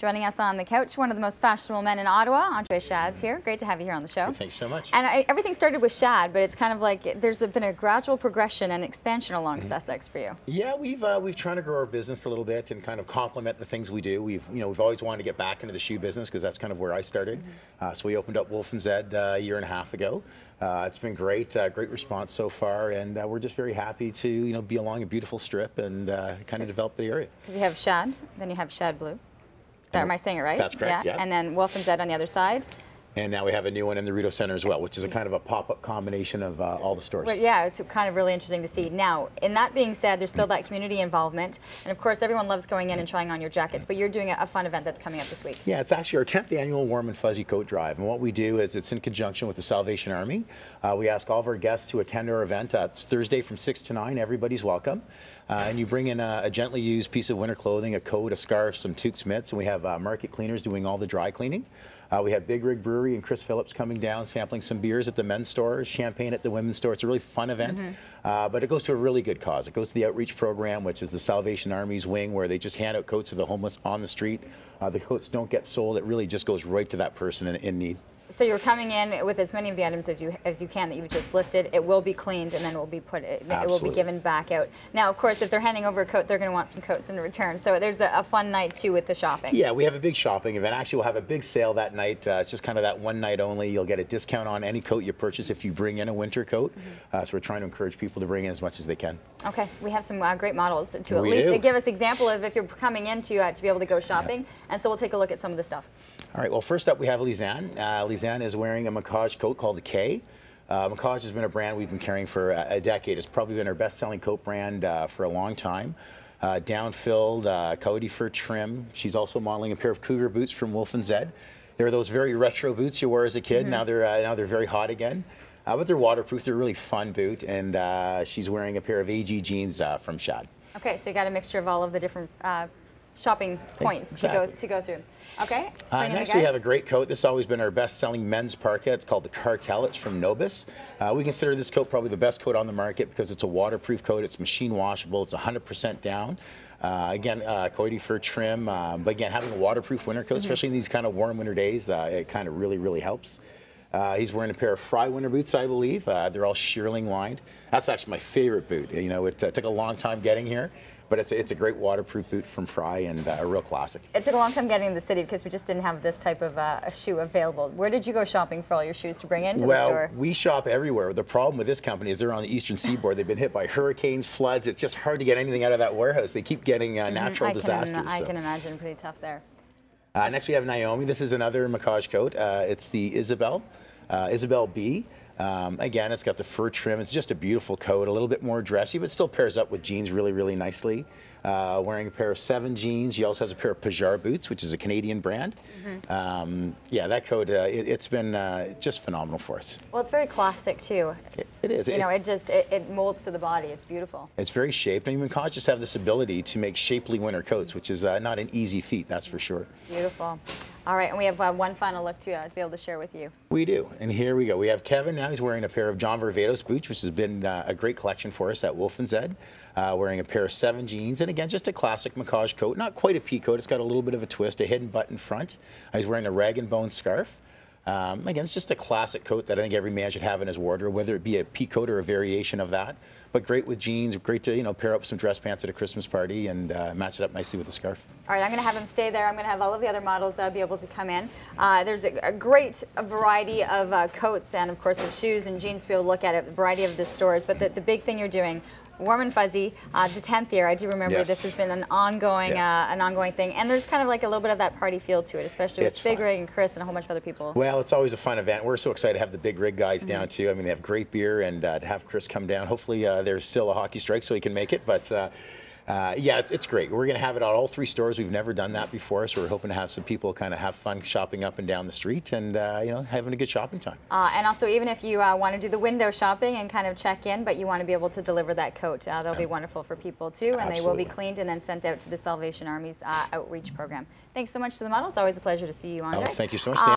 Joining us on the couch, one of the most fashionable men in Ottawa, Andre Schad's here. Great to have you here on the show. Thanks so much. And everything started with Schad, but it's kind of like there's been a gradual progression and expansion along Sussex for you. Yeah, we've tried to grow our business a little bit and kind of complement the things we do. We've always wanted to get back into the shoe business because that's kind of where I started. So we opened up Wolf & Zed a year and a half ago. It's been great, great response so far, and we're just very happy to be along a beautiful strip and kind of develop the area. Because you have Schad, then you have Schad Blue. Am I saying it right? That's correct, yeah. And then Wolf & Zed on the other side. And now we have a new one in the Rideau Centre as well, which is a kind of a pop-up combination of all the stores. But yeah, it's kind of really interesting to see. Now, in that being said, there's still that community involvement. And of course, everyone loves going in and trying on your jackets, but you're doing a fun event that's coming up this week. Yeah, it's actually our 10th annual Warm and Fuzzy Coat Drive. And what we do is it's in conjunction with the Salvation Army. We ask all of our guests to attend our event. It's Thursday from 6 to 9. Everybody's welcome. And you bring in a gently used piece of winter clothing, a coat, a scarf, some toques mitts, and we have market cleaners doing all the dry cleaning. We have Big Rig Brewery and Chris Phillips coming down, sampling some beers at the men's store, champagne at the women's store. It's a really fun event, but it goes to a really good cause. It goes to the outreach program, which is the Salvation Army's wing, where they just hand out coats to the homeless on the street. The coats don't get sold. It really just goes right to that person in need. So you're coming in with as many of the items as you can that you've just listed. It will be cleaned and then will be it will be given back out. Now, of course, if they're handing over a coat, they're going to want some coats in return. So there's a fun night too with the shopping. Yeah, we have a big shopping event. Actually, we'll have a big sale that night. It's just kind of that one night only. You'll get a discount on any coat you purchase if you bring in a winter coat. So we're trying to encourage people to bring in as much as they can. Okay, we have some great models to at least give us an example of if you're coming in to be able to go shopping. And so we'll take a look at some of the stuff. All right, well, first up we have Lisanne. Lisanne is wearing a Macaj coat called the K. Macaj has been a brand we've been carrying for a decade. It's probably been our best-selling coat brand for a long time. Down-filled, coyote fur trim. She's also modeling a pair of cougar boots from Wolf & Zed. They're those very retro boots you wore as a kid. Now they're very hot again. But they're waterproof. They're a really fun boot, and she's wearing a pair of AG jeans from Schad. Okay, so you got a mixture of all of the different shopping points to go through. Okay. Next we have a great coat. This has always been our best-selling men's parka. It's called the Cartel. It's from Nobis. We consider this coat probably the best coat on the market because it's a waterproof coat. It's machine washable. It's 100% down. Again, coyote fur trim. But again, having a waterproof winter coat, especially in these kind of warm winter days, it kind of really helps. He's wearing a pair of Frye winter boots, I believe. They're all shearling lined. That's actually my favorite boot. It took a long time getting here, but it's a great waterproof boot from Frye and a real classic. It took a long time getting in the city because we just didn't have this type of a shoe available. Where did you go shopping for all your shoes to bring into the store? Well, we shop everywhere. The problem with this company is they're on the eastern seaboard. They've been hit by hurricanes, floods. It's just hard to get anything out of that warehouse. They keep getting natural disasters. I can imagine, pretty tough there. Next we have Naomi. This is another Macaj coat. It's the Isabel B. Again, it's got the fur trim. It's just a beautiful coat, a little bit more dressy, but still pairs up with jeans really nicely. Wearing a pair of 7 jeans. He also has a pair of Pajar boots, which is a Canadian brand. Yeah, that coat, it's been just phenomenal for us. Well, it's very classic too. It is. It molds to the body. It's beautiful. It's very shaped. I mean, Macaj just have this ability to make shapely winter coats, which is not an easy feat, that's for sure. Beautiful. All right, and we have one final look to be able to share with you. We do, and here we go. We have Kevin now. He's wearing a pair of John Varvatos boots, which has been a great collection for us at Wolf & Zed. Wearing a pair of 7 jeans, and again, just a classic Macaj coat. Not quite a pea coat. It's got a little bit of a twist, a hidden button front. He's wearing a rag and bone scarf. Again, it's just a classic coat that I think every man should have in his wardrobe, whether it be a pea coat or a variation of that. But great with jeans, great to pair up some dress pants at a Christmas party and match it up nicely with a scarf. All right, I'm going to have him stay there. I'm going to have all of the other models be able to come in. There's a great variety of coats and, of course, of shoes and jeans to be able to look at it, a variety of the stores. But the big thing you're doing, Warm and Fuzzy, the 10th year. I do remember this has been an ongoing thing, and there's kind of like a little bit of that party feel to it, especially with Big Rig and Chris and a whole bunch of other people. Well, it's always a fun event. We're so excited to have the Big Rig guys down too. I mean, they have great beer, and to have Chris come down. Hopefully, there's still a hockey strike so he can make it, but. Yeah, it's great. We're going to have it at all 3 stores. We've never done that before, so we're hoping to have some people kind of have fun shopping up and down the street and, having a good shopping time. And also, even if you want to do the window shopping and kind of check in, but you want to be able to deliver that coat, that'll be wonderful for people too, and they will be cleaned and then sent out to the Salvation Army's outreach program. Thanks so much to the models. Always a pleasure to see you, Andre. Oh, thank you so much.